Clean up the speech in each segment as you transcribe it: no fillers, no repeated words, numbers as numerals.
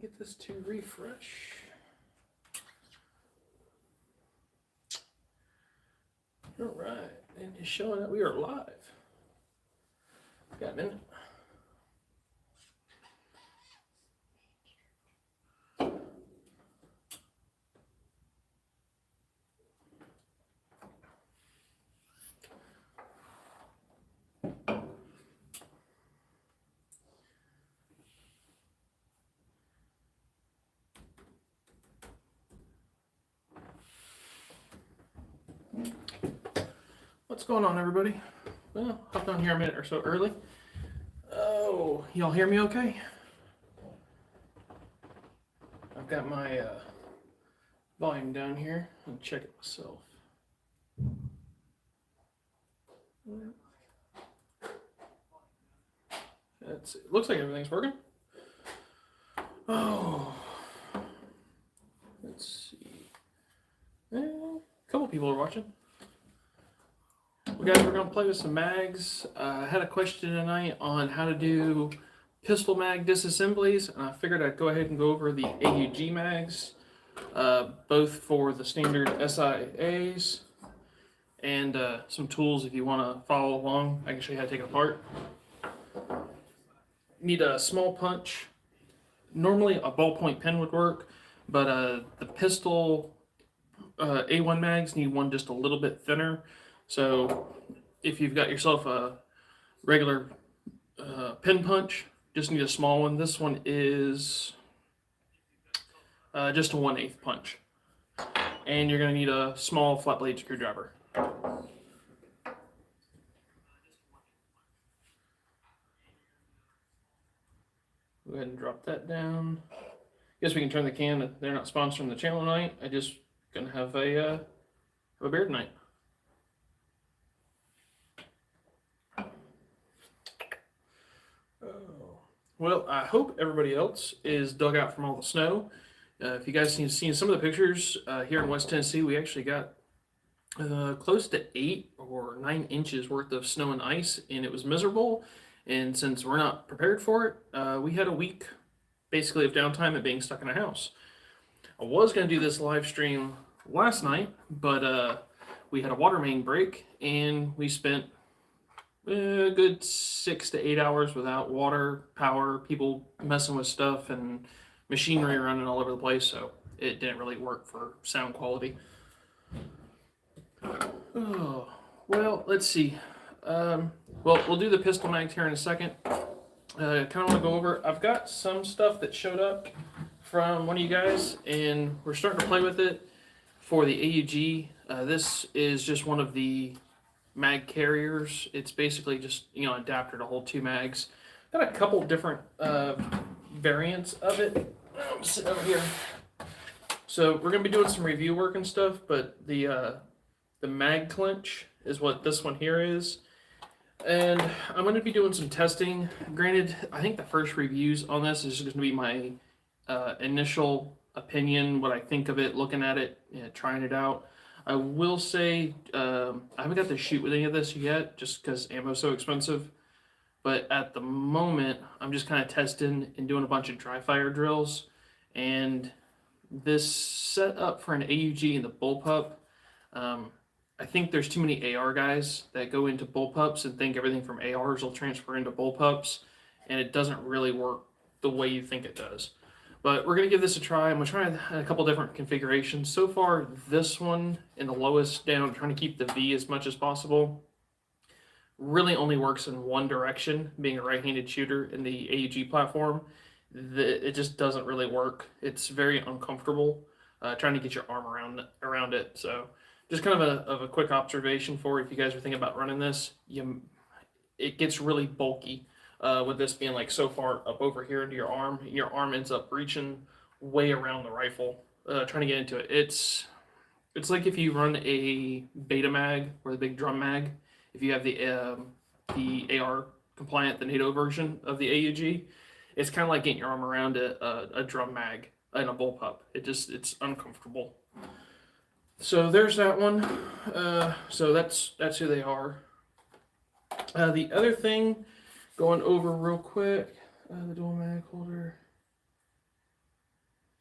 get this to refresh. All right, and it's showing that we are live. Got a minute. What's going on, everybody? Well, hopped on here a minute or so early. Oh, y'all hear me okay? I've got my volume down here. I'll check it myself. It looks like everything's working. Oh, let's see. A couple people are watching. Well, guys, we're going to play with some mags. I had a question tonight on how to do pistol mag disassemblies, and I figured I'd go ahead and go over the AUG mags, both for the standard SIAs and some tools if you want to follow along. I can show you how to take it apart. Need a small punch. Normally a ballpoint pen would work, but the pistol A1 mags need one just a little bit thinner. So if you've got yourself a regular pin punch, just need a small one. This one is just a 1/8 punch. And you're going to need a small flat blade screwdriver. Go ahead and drop that down. Guess we can turn the can. They're not sponsoring the channel tonight. I just gonna have a beer tonight. Well, I hope everybody else is dug out from all the snow. If you guys have seen some of the pictures here in West Tennessee, we actually got close to 8 or 9 inches worth of snow and ice, and it was miserable. And since we're not prepared for it, we had a week basically of downtime and being stuck in a house. I was going to do this live stream last night, but we had a water main break, and we spent a good 6 to 8 hours without water, power, people messing with stuff, and machinery running all over the place, so it didn't really work for sound quality. Oh, well, let's see. Well, we'll do the pistol mags here in a second. I kind of want to go over, I've got some stuff that showed up from one of you guys, and we're starting to play with it for the AUG. This is just one of the mag carriers. It's basically just, an adapter to hold 2 mags. Got a couple different variants of it. I'm sitting over here. So we're going to be doing some review work and stuff, but the mag clinch is what this one here is. And I'm going to be doing some testing. Granted, I think the first reviews on this is just going to be my initial opinion, what I think of it, looking at it, trying it out. I will say I haven't got to shoot with any of this yet, just because ammo's so expensive. But at the moment, I'm just kind of testing and doing a bunch of dry fire drills. And this setup for an AUG and the bullpup, I think there's too many AR guys that go into bullpups and think everything from ARs will transfer into bullpups, and it doesn't really work the way you think it does. But we're going to give this a try. I'm going to try a couple different configurations. So far, this one in the lowest down, I'm trying to keep the V as much as possible, really only works in one direction, being a right-handed shooter in the AUG platform. It just doesn't really work. It's very uncomfortable trying to get your arm around it. So just kind of a quick observation for if you guys are thinking about running this. It gets really bulky. With this being like so far up over here into your arm ends up reaching way around the rifle, trying to get into it. It's like if you run a beta mag or the big drum mag, if you have the AR compliant, the NATO version of the AUG, it's kind of like getting your arm around a drum mag in a bullpup. It's uncomfortable. So there's that one. So that's who they are. The other thing, going over real quick, the dual mag holder.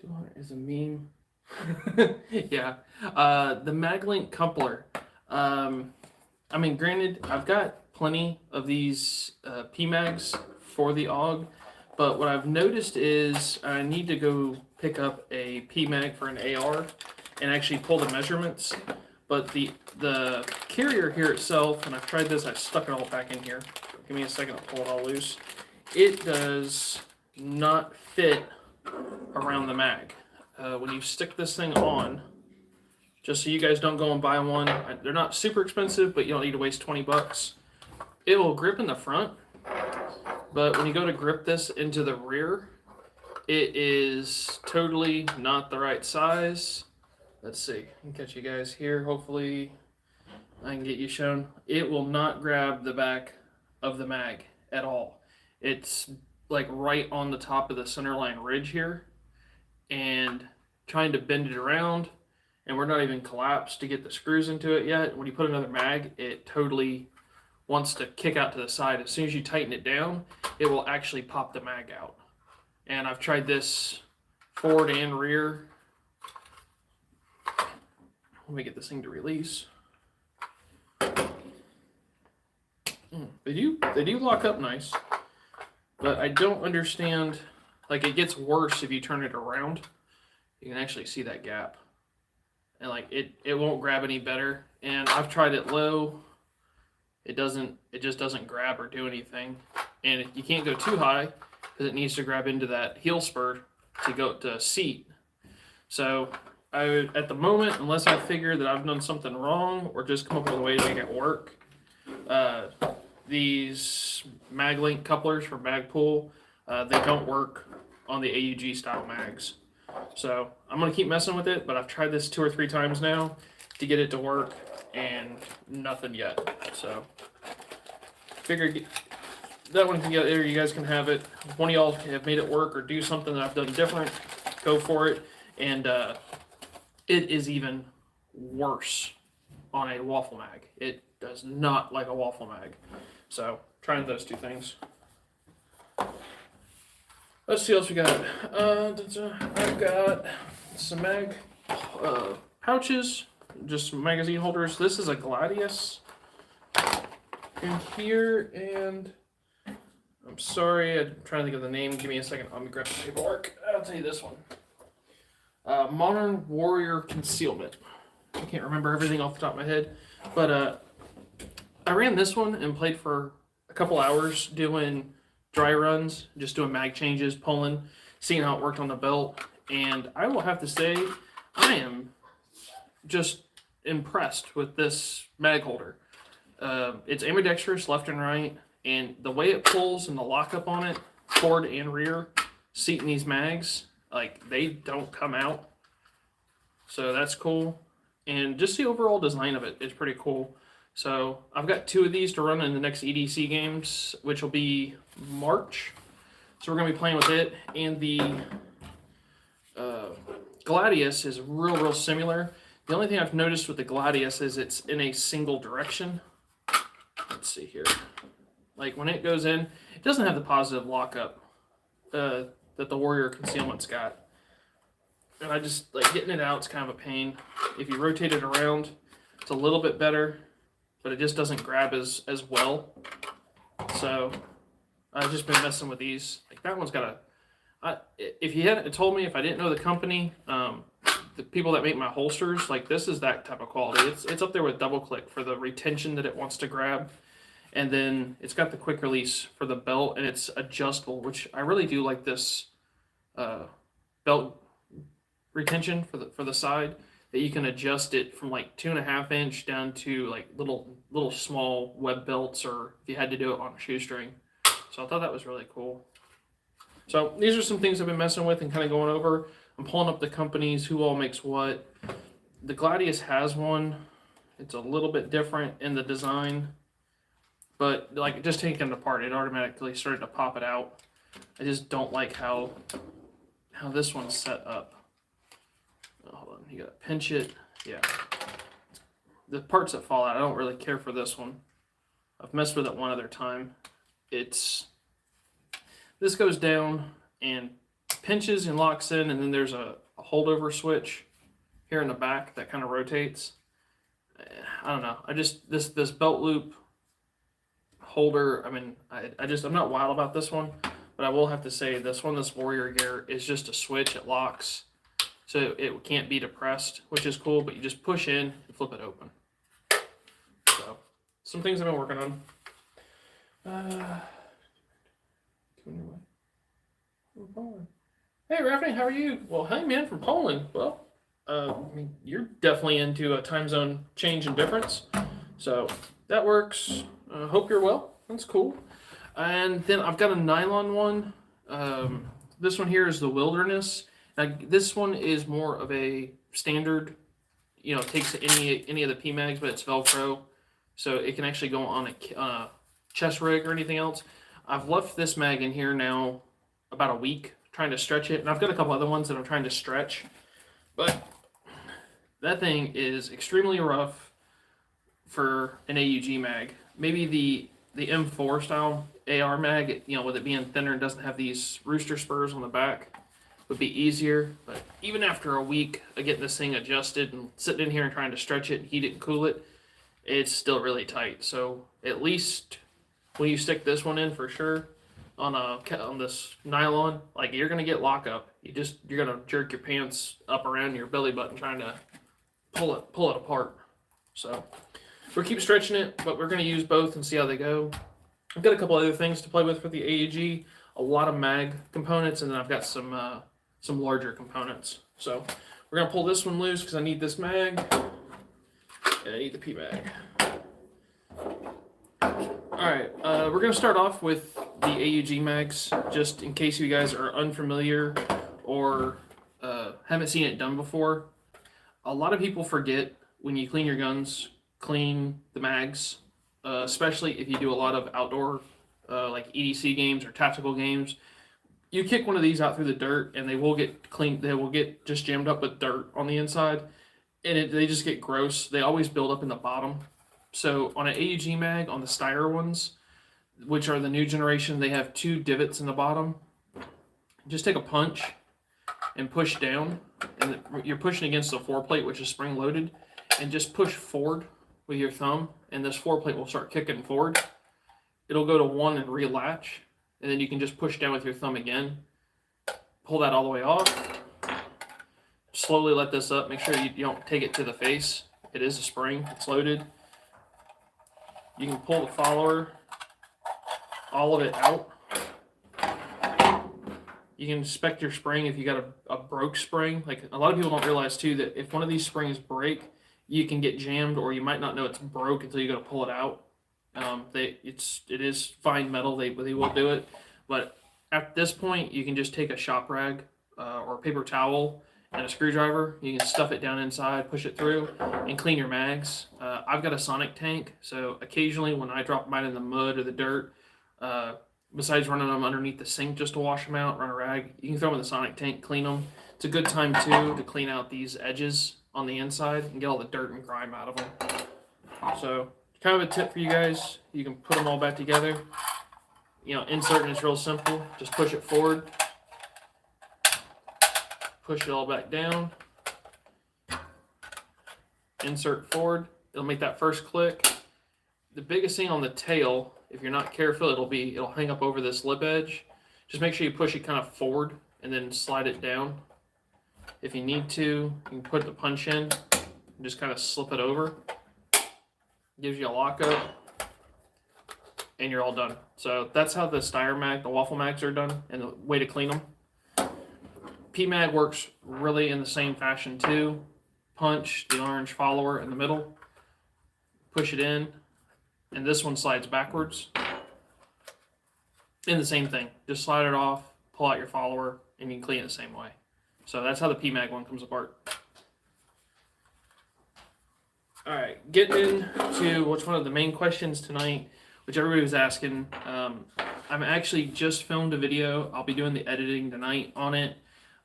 200 is a meme. Yeah. The MagLink coupler. I mean, granted, I've got plenty of these PMags for the AUG, but what I've noticed is I need to go pick up a PMag for an AR and actually pull the measurements. But the carrier here itself, and I've tried this, I've stuck it all back in here. Give me a second, I'll pull it all loose. It does not fit around the mag. When you stick this thing on, just so you guys don't go and buy one, they're not super expensive, but you don't need to waste 20 bucks. It will grip in the front, but when you go to grip this into the rear, it is totally not the right size. Let's see, I can catch you guys here. Hopefully I can get you shown. It will not grab the back of the mag at all. It's like right on the top of the centerline ridge here, and trying to bend it around, and we're not even collapsed to get the screws into it yet. When you put another mag, it totally wants to kick out to the side. As soon as you tighten it down, it will actually pop the mag out. And I've tried this forward and rear. Let me get this thing to release. They do lock up nice, but I don't understand, like it gets worse if you turn it around. You can actually see that gap. And like it won't grab any better. And I've tried it low. It just doesn't grab or do anything. And you can't go too high because it needs to grab into that heel spur to go to seat. So at the moment, unless I figure that I've done something wrong or just come up with a way to make it work, these MagLink couplers for Magpul, they don't work on the AUG style mags. So I'm going to keep messing with it, but I've tried this 2 or 3 times now to get it to work, and nothing yet. So figure that one can get there. You guys can have it. If one of y'all have made it work or do something that I've done different, go for it. And it is even worse on a waffle mag. It does not like a waffle mag. So trying those 2 things. Let's see what else we got. I've got some mag pouches, just magazine holders. This is a Gladius in here, and I'm sorry, I'm trying to think of the name. Give me a second. Let me grab the paperwork. I'll tell you this one. Modern Warrior Concealment. I can't remember everything off the top of my head, but I ran this one and played for a couple hours doing dry runs, just doing mag changes, pulling, seeing how it worked on the belt. And I will have to say, I am just impressed with this mag holder. It's ambidextrous, left and right, and the way it pulls and the lockup on it, forward and rear, seating these mags, like they don't come out. So that's cool. And just the overall design of it is pretty cool. So I've got 2 of these to run in the next EDC games, which will be March. So we're going to be playing with it. And the Gladius is real similar. The only thing I've noticed with the Gladius is it's in a single direction. Let's see here. Like when it goes in, it doesn't have the positive lockup that the Warrior Concealment's got. And I just, like, getting it out, it's kind of a pain. If you rotate it around, it's a little bit better, but it just doesn't grab as well. So I've just been messing with these. Like that one's got if you hadn't told me, if I didn't know the company, the people that make my holsters, like this is that type of quality. It's up there with Double Click for the retention that it wants to grab. And then it's got the quick release for the belt, and it's adjustable, which I really do like this belt retention for the side, that you can adjust it from like 2.5 inch down to like little small web belts, or if you had to do it on a shoestring. So I thought that was really cool. So these are some things I've been messing with and kind of going over. I'm pulling up the companies, who all makes what. The Gladius has one. It's a little bit different in the design, but like just taking it apart, it automatically started to pop it out. I just don't like how this one's set up. Oh, hold on, you gotta pinch it. Yeah. The parts that fall out, I don't really care for this one. I've messed with it one other time. This goes down and pinches and locks in, and then there's a holdover switch here in the back that kind of rotates. I don't know. I just this belt loop holder. I mean, I'm not wild about this one, but I will have to say this Warrior Gear is just a switch. It locks, so it can't be depressed, which is cool. But you just push in and flip it open. So some things I've been working on. Hey, Rafting, how are you? Well, hey, man, from Poland. Well, I mean, you're definitely into a time zone change and difference, so that works. Hope you're well. That's cool. And then I've got a nylon one. This one here is the Wilderness. Now, this one is more of a standard. You know, it takes any of the P mags, but it's Velcro, so it can actually go on a chest rig or anything else. I've left this mag in here now about a week, trying to stretch it, and I've got a couple other ones that I'm trying to stretch, but that thing is extremely rough for an AUG mag. Maybe the M4 style AR mag, you know, with it being thinner and doesn't have these rooster spurs on the back, would be easier. But even after a week of getting this thing adjusted and sitting in here and trying to stretch it and heat it and cool it, it's still really tight. So at least when you stick this one in, for sure, on this nylon, like, you're gonna get lockup. You're gonna jerk your pants up around your belly button trying to pull it apart. So we'll keep stretching it, but we're gonna use both and see how they go. I've got a couple other things to play with for the AUG, a lot of mag components, and then I've got some larger components. So we're gonna pull this one loose because I need this mag, and I need the P mag. Alright, we're going to start off with the AUG mags, just in case you guys are unfamiliar or haven't seen it done before. A lot of people forget when you clean your guns, clean the mags, especially if you do a lot of outdoor like EDC games or tactical games. You kick one of these out through the dirt and they will get clean. They will get just jammed up with dirt on the inside, and they just get gross. They always build up in the bottom. So on an AUG mag, on the Steyr ones, which are the new generation, they have 2 divots in the bottom. Just take a punch and push down, and you're pushing against the foreplate, which is spring loaded, and just push forward with your thumb, and this foreplate will start kicking forward. It'll go to 1 and relatch, and then you can just push down with your thumb again. Pull that all the way off. Slowly let this up. Make sure you don't take it to the face. It is a spring. It's loaded. You can pull the follower, all of it out. You can inspect your spring if you got a broke spring. Like, a lot of people don't realize too that if one of these springs break, you can get jammed, or you might not know it's broke until you go to pull it out. It is fine metal. They will do it, but at this point, you can just take a shop rag or a paper towel and a screwdriver. You can stuff it down inside, push it through, and clean your mags. I've got a sonic tank, so occasionally when I drop mine in the mud or the dirt, besides running them underneath the sink just to wash them out, run a rag, you can throw them in the sonic tank, clean them. It's a good time too to clean out these edges on the inside and get all the dirt and grime out of them. So kind of a tip for you guys. You can put them all back together. You know, inserting is real simple. Just push it forward. Push it all back down. Insert forward. It'll make that first click. The biggest thing on the tail, if you're not careful, it'll hang up over this lip edge. Just make sure you push it kind of forward and then slide it down. If you need to, you can put the punch in and just kind of slip it over. Gives you a lockup, and you're all done. So that's how the Steyr mag, the waffle mags, are done, and the way to clean them. P-mag works really in the same fashion too. Punch the orange follower in the middle, push it in, and this one slides backwards. And the same thing, just slide it off, pull out your follower, and you can clean it the same way. So that's how the P-mag one comes apart. All right, getting into what's one of the main questions tonight, which everybody was asking. I'm actually just filmed a video. I'll be doing the editing tonight on it.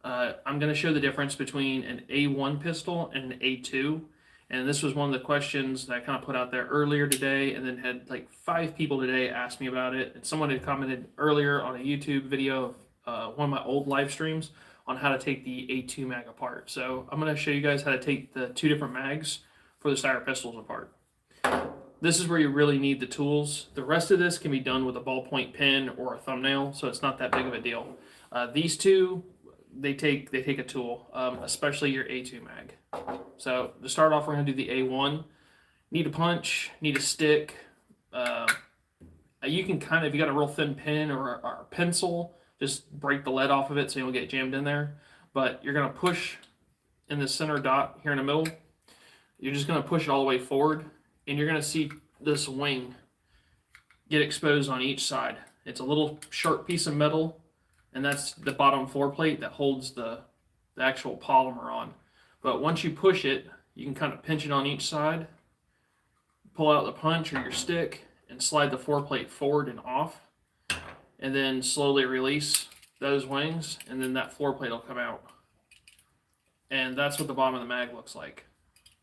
I'm going to show the difference between an A1 pistol and an A2. And this was one of the questions that I kind of put out there earlier today, and then had like 5 people today ask me about it. And someone had commented earlier on a YouTube video one of my old live streams on how to take the A2 mag apart. So I'm going to show you guys how to take the two different mags for the Steyr pistols apart. This is where you really need the tools. The rest of this can be done with a ballpoint pen or a thumbnail, so it's not that big of a deal. These two, they take a tool, especially your A2 mag. So to start off, we're going to do the A1. Need a punch, need a stick. You can kind of, if you got a real thin pen or a pencil, just break the lead off of it so you don't get jammed in there. But you're going to push in the center dot here in the middle. You're just going to push it all the way forward, and you're going to see this wing get exposed on each side. It's a little sharp piece of metal, and that's the bottom floor plate that holds the actual polymer on. But once you push it, you can kind of pinch it on each side, pull out the punch or your stick, and slide the floor plate forward and off, and then slowly release those wings, and then that floor plate will come out. And that's what the bottom of the mag looks like.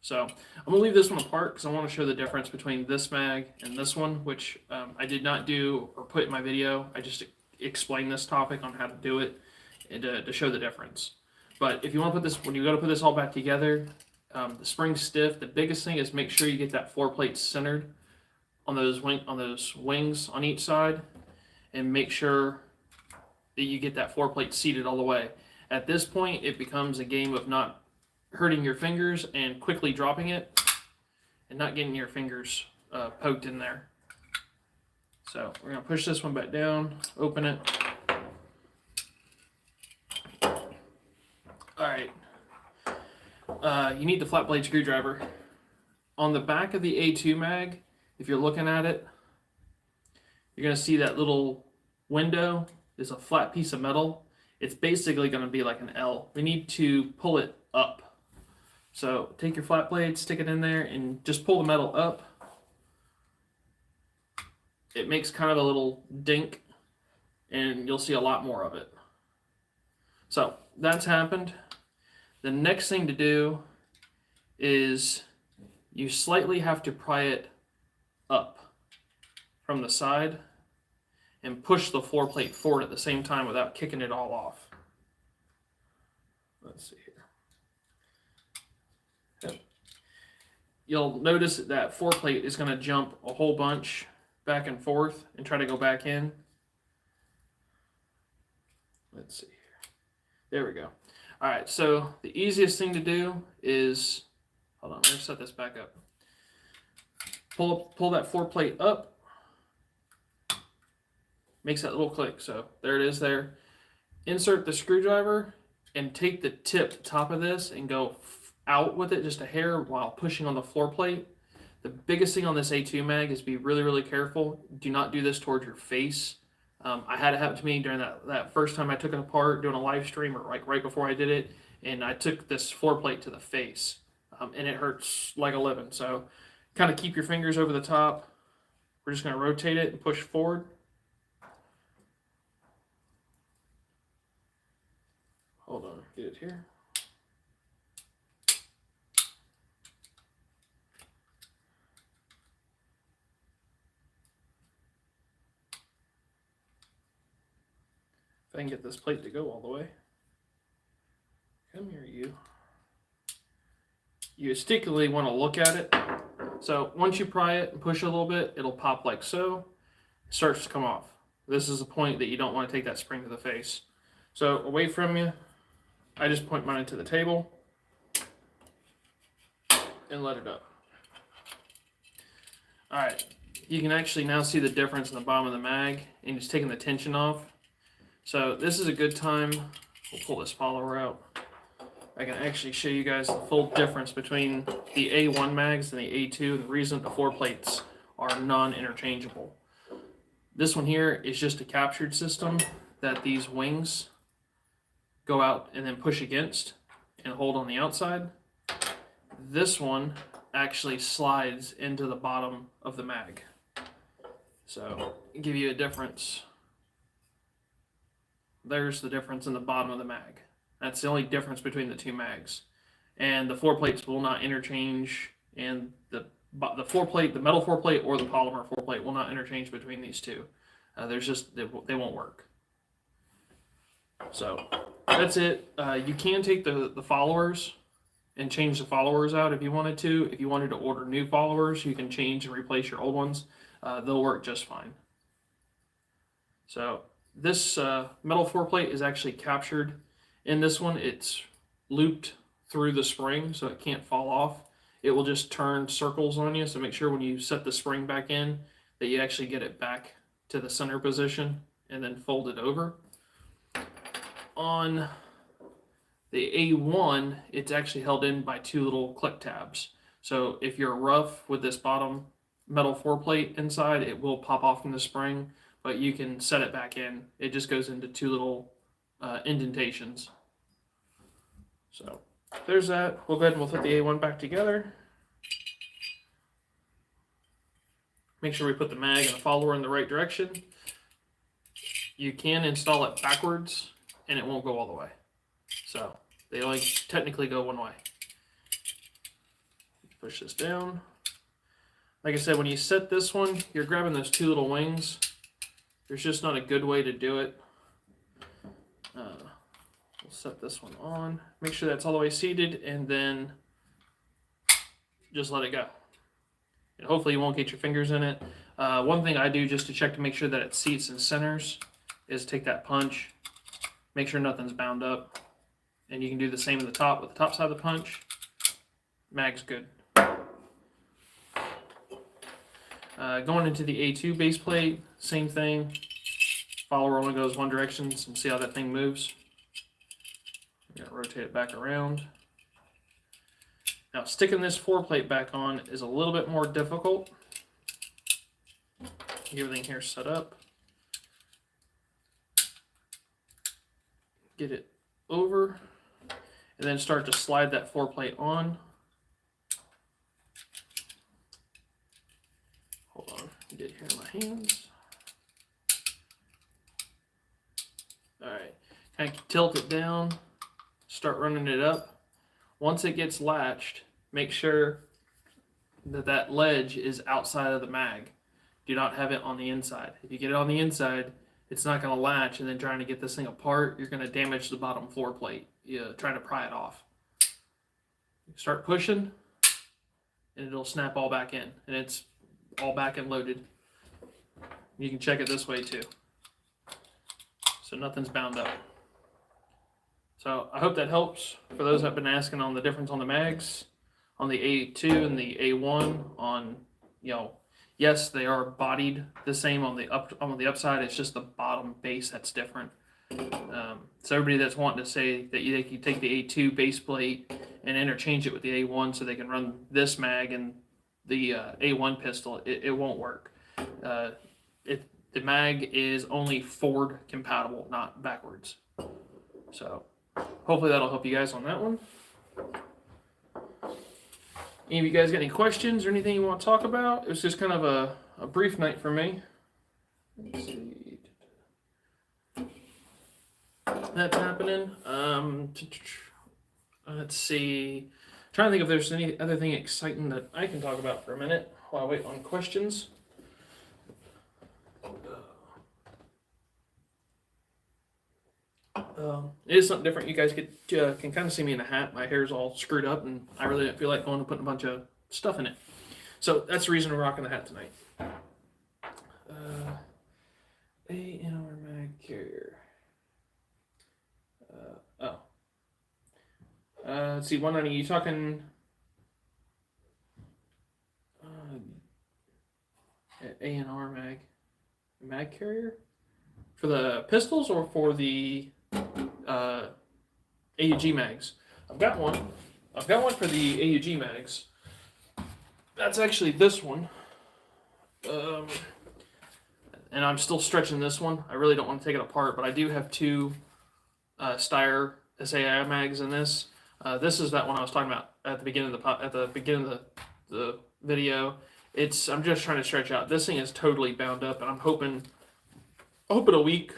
So I'm going to leave this one apart because I want to show the difference between this mag and this one, which I did not do or put in my video. I just explained this topic on how to do it and to show the difference. But if you want to put this, when you go to put this all back together, the spring's stiff. The biggest thing is make sure you get that floor plate centered on those wings on each side, and make sure that you get that floor plate seated all the way. At this point, it becomes a game of not hurting your fingers and quickly dropping it and not getting your fingers poked in there. So we're going to push this one back down, open it. Alright, you need the flat blade screwdriver. On the back of the A2 mag, if you're looking at it, you're going to see that little window is a flat piece of metal. It's basically going to be like an L. We need to pull it up. So take your flat blade, stick it in there, and just pull the metal up. It makes kind of a little dink, and you'll see a lot more of it. So that's happened. The next thing to do is you slightly have to pry it up from the side and push the floor plate forward at the same time without kicking it all off. Let's see here. Yep. You'll notice that floor plate is going to jump a whole bunch back and forth and try to go back in. Let's see here. There we go. All right, so the easiest thing to do is, hold on, let me set this back up. Pull that floor plate up. Makes that little click. So there it is there. Insert the screwdriver and take the top of this and go out with it just a hair while pushing on the floor plate. The biggest thing on this A2 mag is be really, really careful. Do not do this towards your face. I had it happen to me during that first time I took it apart doing a live stream, or like right before I did it, and I took this floor plate to the face, and it hurts like a living. So kind of keep your fingers over the top. We're just going to rotate it and push forward. Hold on, get it here. If I can get this plate to go all the way. Come here, you. You stickily want to look at it. So once you pry it and push it a little bit, it'll pop like so. It starts to come off. This is the point that you don't want to take that spring to the face. So away from you, I just point mine to the table and let it up. All right, you can actually now see the difference in the bottom of the mag and just taking the tension off. So this is a good time. We'll pull this follower out. I can actually show you guys the full difference between the A1 mags and the A2, and the reason the floor plates are non-interchangeable. This one here is just a captured system that these wings go out and then push against and hold on the outside. This one actually slides into the bottom of the mag. So I'll give you a difference. There's the difference in the bottom of the mag. That's the only difference between the two mags. And the floor plates will not interchange, and the floor plate, the metal floor plate or the polymer floor plate will not interchange between these two. There's just, they won't work. So that's it. You can take the followers and change the followers out if you wanted to. If you wanted to order new followers, you can change and replace your old ones. They'll work just fine. So this metal foreplate is actually captured in this one. It's looped through the spring so it can't fall off. It will just turn circles on you, so make sure when you set the spring back in that you actually get it back to the center position and then fold it over. On the A1, it's actually held in by two little click tabs. So if you're rough with this bottom metal foreplate inside, it will pop off from the spring, but you can set it back in. It just goes into two little indentations. So there's that. We'll go ahead and we'll put the A1 back together. Make sure we put the mag and the follower in the right direction. You can install it backwards and it won't go all the way. So they only technically go one way. Push this down. Like I said, when you set this one, you're grabbing those two little wings. There's just not a good way to do it. We'll set this one on. Make sure that's all the way seated, and then just let it go. And hopefully you won't get your fingers in it. One thing I do just to check to make sure that it seats and centers is take that punch, make sure nothing's bound up. And you can do the same in the top with the top side of the punch. Mag's good. Going into the A2 base plate, same thing. Follower only goes one direction, so see how that thing moves. I'm gonna rotate it back around. Now sticking this foreplate back on is a little bit more difficult. Get everything here set up. Get it over, and then start to slide that foreplate on. Hold on, get here in my hands. All right, kind of tilt it down, start running it up. Once it gets latched, make sure that that ledge is outside of the mag. Do not have it on the inside. If you get it on the inside, it's not going to latch, and then trying to get this thing apart, you're going to damage the bottom floor plate. You're trying to pry it off. Start pushing, and it'll snap all back in, and it's all back and loaded. You can check it this way too. So nothing's bound up. So I hope that helps for those that have been asking on the difference on the mags, on the A2 and the A1. On, you know, yes, they are bodied the same on the upside. It's just the bottom base that's different. So everybody that's wanting to say that they can take the A2 base plate and interchange it with the A1 so they can run this mag and the A1 pistol, it won't work. The mag is only forward compatible, not backwards. So hopefully that'll help you guys on that one. Any of you guys got any questions or anything you want to talk about? It was just kind of a brief night for me. Let's see. That's happening. Let's see. Trying to think if there's any other thing exciting that I can talk about for a minute while I wait on questions. It is something different. You guys can kind of see me in a hat. My hair's all screwed up, and I really don't feel like going and putting a bunch of stuff in it. So that's the reason we're rocking the hat tonight. A&R mag carrier. Let's see, 190. You talking A&R mag carrier for the pistols or for the AUG mags? I've got one for the AUG mags. That's actually this one. And I'm still stretching this one. I really don't want to take it apart, but I do have two Steyr SAI mags in this. This is that one I was talking about at the beginning of the video. I'm just trying to stretch out. This thing is totally bound up, and I'm hoping a week,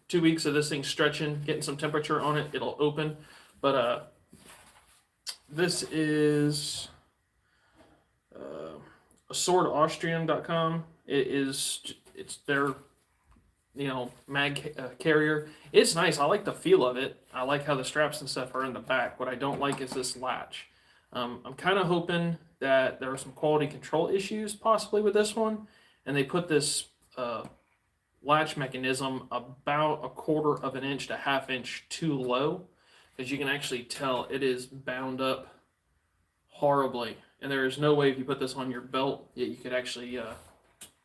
2 weeks of this thing stretching, getting some temperature on it, it'll open. But this is swordaustrian.com. It's their mag carrier. It's nice. I like the feel of it. I like how the straps and stuff are in the back. What I don't like is this latch. I'm kind of hoping that there are some quality control issues possibly with this one, and they put this latch mechanism about 1/4 of an inch to 1/2 inch too low, because you can actually tell it is bound up horribly, and there is no way if you put this on your belt that you could actually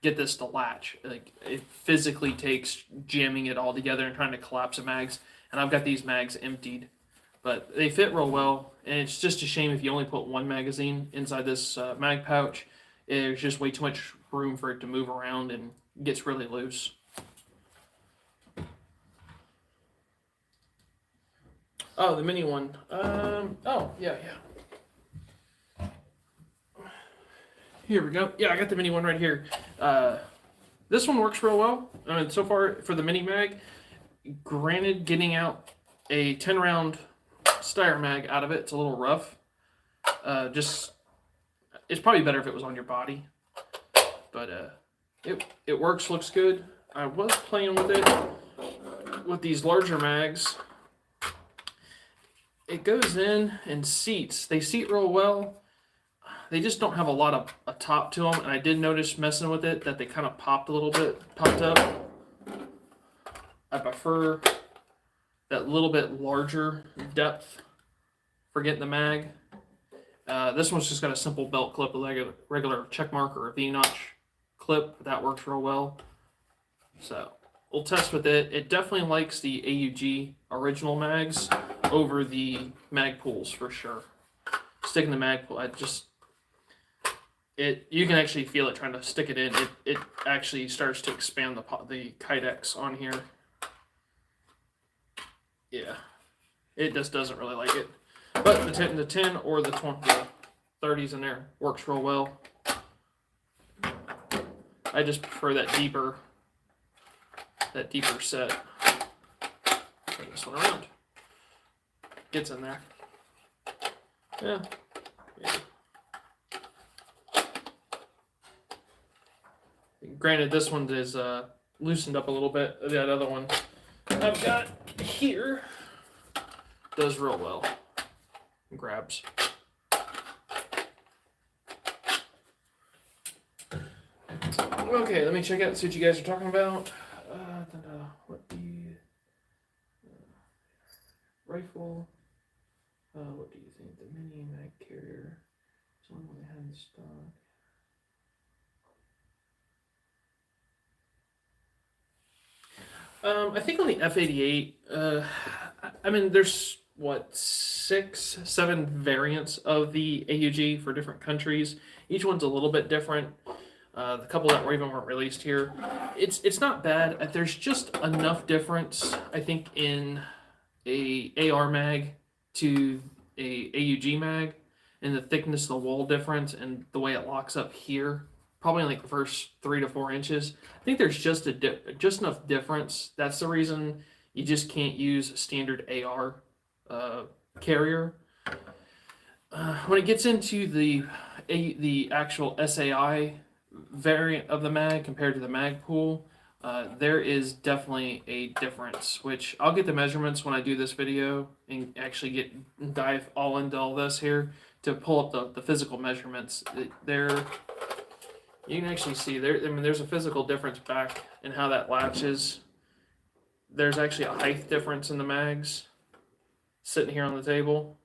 get this to latch. Like, it physically takes jamming it all together and trying to collapse the mags, and I've got these mags emptied, but they fit real well, and it's just a shame if you only put one magazine inside this mag pouch. There's just way too much room for it to move around and it gets really loose. Oh, the mini one. Oh, yeah. Here we go. Yeah, I got the mini one right here. This one works real well. I mean, so far for the mini mag, granted, getting out a 10-round Steyr mag out of it's a little rough. It's probably better if it was on your body, but it works, looks good. I was playing with it with these larger mags. It goes in and seats. They seat real well. They just don't have a lot of a top to them, and I did notice messing with it that they kind of popped a little bit, popped up. I prefer that little bit larger depth for getting the mag. This one's just got a simple belt clip, a regular check mark or a V-notch clip. That works real well. So we'll test with it. It definitely likes the AUG original mags over the mag pools for sure. Sticking the mag pool, you can actually feel it trying to stick it in. It actually starts to expand the Kydex on here. Yeah, it just doesn't really like it. But the 10 or the 30s in there works real well. I just prefer that deeper set. Turn this one around. Gets in there. Yeah. Granted, this one is loosened up a little bit. That other one I've got here does real well. Grabs. Okay, let me check out, see what you guys are talking about. What the rifle? What do you think? The mini mag carrier. It's the one they had in stock. I think on the F88, I mean, there's what, 6, 7 variants of the AUG for different countries. Each one's a little bit different. The couple that weren't released here, it's not bad. There's just enough difference, I think, in a AR mag to a AUG mag, and the thickness of the wall difference and the way it locks up here. Probably in like the first 3 to 4 inches. I think there's just enough difference. That's the reason you just can't use a standard AR carrier. When it gets into the actual SAI variant of the mag compared to the mag pool, there is definitely a difference, which I'll get the measurements when I do this video and actually dive all into all this here to pull up the physical measurements. You can actually see there. I mean, there's a physical difference back in how that latches. There's actually a height difference in the mags sitting here on the table.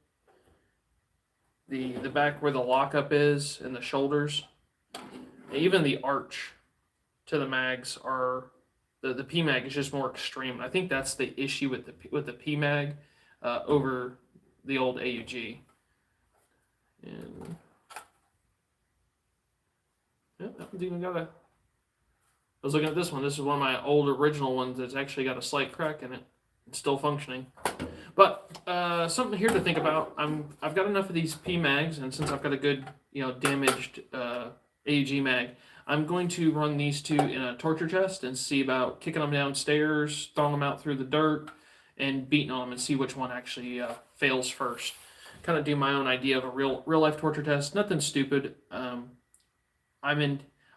The back where the lockup is and the shoulders, even the arch to the mags are the P mag is just more extreme. I think that's the issue with the P mag over the old AUG. And yeah, that one's even got I was looking at this one. This is one of my old original ones that's actually got a slight crack in it. It's still functioning. But something here to think about. I've got enough of these P mags, and since I've got a good, damaged AUG mag, I'm going to run these two in a torture test and see about kicking them downstairs, throwing them out through the dirt, and beating on them and see which one actually fails first. Kind of do my own idea of a real life torture test. Nothing stupid.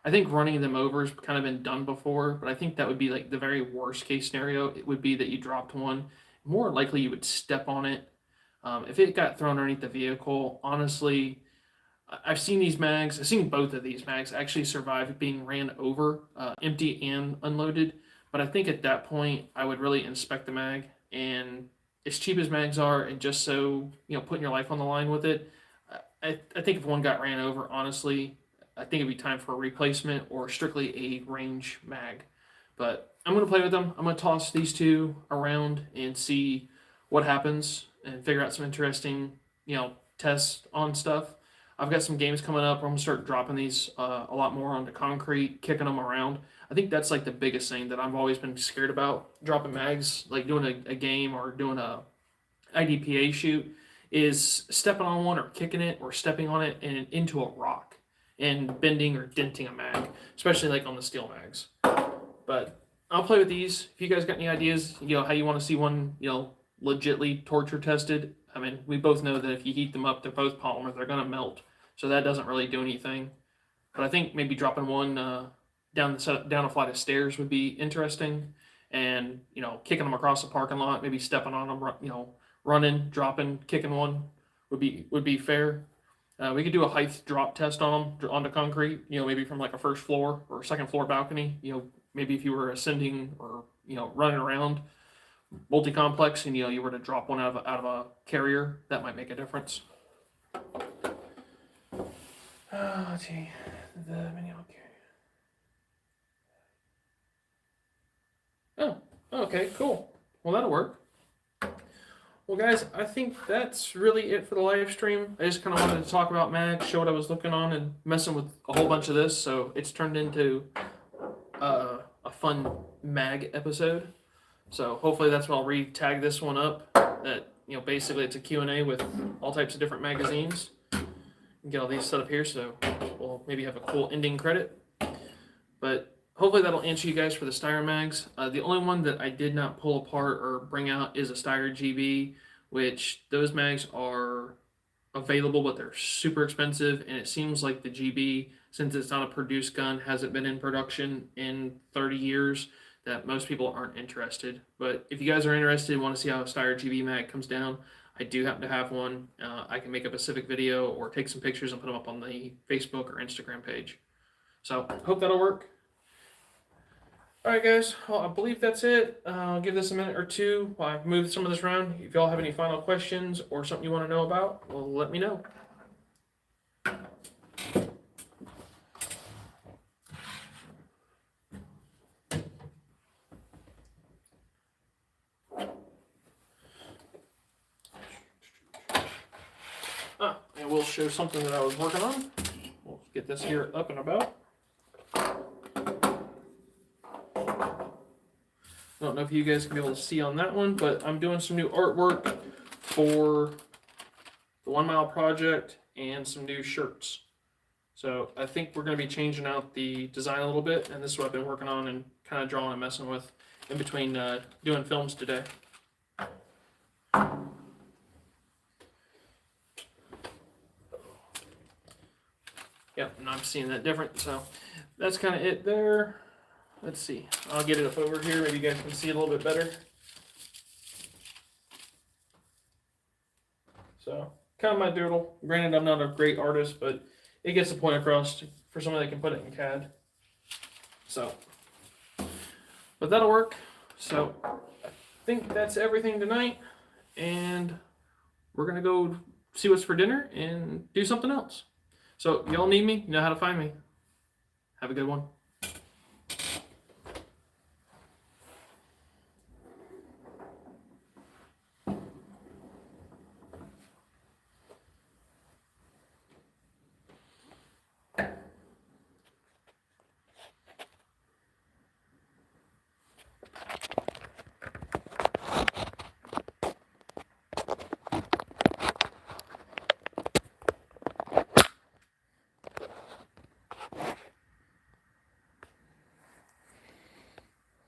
I think running them over has kind of been done before, but I think that would be like the very worst case scenario. It would be that you dropped one. More likely, you would step on it. If it got thrown underneath the vehicle, honestly, I've seen these mags. I've seen both of these mags actually survive being ran over, empty and unloaded. But I think at that point, I would really inspect the mag. And as cheap as mags are, and just so putting your life on the line with it, I think if one got ran over, honestly, I think it'd be time for a replacement or strictly a range mag. But I'm gonna play with them. I'm gonna toss these two around and see what happens and figure out some interesting, tests on stuff. I've got some games coming up where I'm gonna start dropping these a lot more onto concrete, kicking them around. I think that's like the biggest thing that I've always been scared about dropping mags, like doing a game or doing a IDPA shoot, is stepping on one or kicking it or stepping on it and into a rock and bending or denting a mag, especially like on the steel mags. But I'll play with these. If you guys got any ideas, how you want to see one, legitly torture tested. I mean, we both know that if you heat them up, they're both polymer, they're gonna melt. So that doesn't really do anything. But I think maybe dropping one down a flight of stairs would be interesting, and kicking them across the parking lot, maybe stepping on them, running, dropping, kicking one would be fair. We could do a height drop test on them onto concrete, maybe from like a first floor or second floor balcony. Maybe if you were ascending or running around multi-complex and you were to drop one out of a carrier, that might make a difference. Let's see, the mini carrier. Oh, okay, cool. Well, that'll work. Well, guys, I think that's really it for the live stream. I just kind of wanted to talk about mags, show what I was looking on, and messing with a whole bunch of this. So it's turned into a fun mag episode. So hopefully that's what I'll re-tag this one up. That basically it's a Q&A with all types of different magazines. Get all these set up here, so we'll maybe have a cool ending credit. But hopefully that'll answer you guys for the Steyr mags. The only one that I did not pull apart or bring out is a Steyr GB, which those mags are available, but they're super expensive. And it seems like the GB, since it's not a produced gun, hasn't been in production in 30 years, that most people aren't interested. But if you guys are interested and want to see how a Steyr GB mag comes down, I do happen to have one. I can make a Pacific video or take some pictures and put them up on the Facebook or Instagram page. So hope that'll work. Alright guys, well I believe that's it. I'll give this a minute or two while I move some of this around. If y'all have any final questions or something you want to know about, well, let me know. And we'll show something that I was working on. We'll get this here up and about. I don't know if you guys can be able to see on that one, but I'm doing some new artwork for the 1 Mile Project and some new shirts. So I think we're going to be changing out the design a little bit, and this is what I've been working on and kind of drawing and messing with in between doing films today. Yep, and I'm seeing that different, so that's kind of it there. Let's see, I'll get it up over here, maybe you guys can see it a little bit better. So, kind of my doodle. Granted, I'm not a great artist, but it gets the point across for somebody that can put it in CAD. So, but that'll work. So, I think that's everything tonight, and we're gonna go see what's for dinner and do something else. So, y'all need me, you know how to find me. Have a good one.